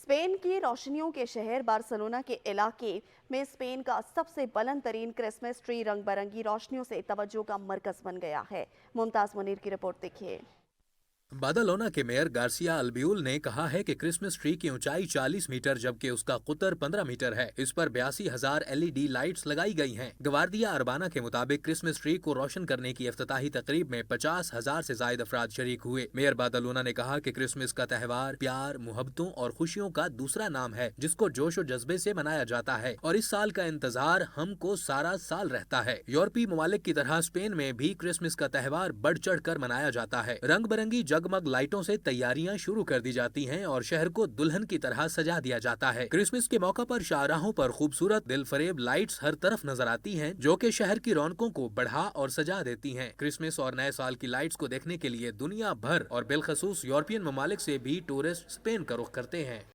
Spain की रोशनियों के शहर बार्सिलोना के इलाके में स्पेन का सबसे बुलंद तरीन क्रिसमस ट्री रंग बिरंगी रोशनियों से तवज्जो का मरकज बन गया है। मुमताज मुनीर की रिपोर्ट देखिए। बार्सिलोना के मेयर गार्सिया अल्बियोल ने कहा है कि क्रिसमस ट्री की ऊंचाई 40 मीटर जबकि उसका कुतर 15 मीटर है। इस पर 82,000 एलईडी लाइट्स लगाई गई हैं। गवार्डिया अरबाना के मुताबिक क्रिसमस ट्री को रोशन करने की इफ्तिताही तकरीब में 50,000 से ज्यादा अफराद शरीक हुए। मेयर बार्सिलोना ने कहा कि क्रिसमस का त्यौहार प्यार, मोहब्बतों और खुशियों का दूसरा नाम है जिसको जोश और जज्बे से मनाया जाता है और इस साल का इंतजार हमको सारा साल रहता है। यूरोपीय ममालिक की तरह स्पेन में भी क्रिसमस का त्यौहार बढ़ चढ़ कर मनाया जाता है। रंग बिरंगी जगमग लाइटों से तैयारियां शुरू कर दी जाती हैं और शहर को दुल्हन की तरह सजा दिया जाता है। क्रिसमस के मौके पर शाहराहों पर खूबसूरत दिलफरेब लाइट्स हर तरफ नजर आती हैं जो कि शहर की रौनकों को बढ़ा और सजा देती हैं। क्रिसमस और नए साल की लाइट्स को देखने के लिए दुनिया भर और बिलखसूस यूरोपियन ममालिक से भी टूरिस्ट स्पेन का रुख करते हैं।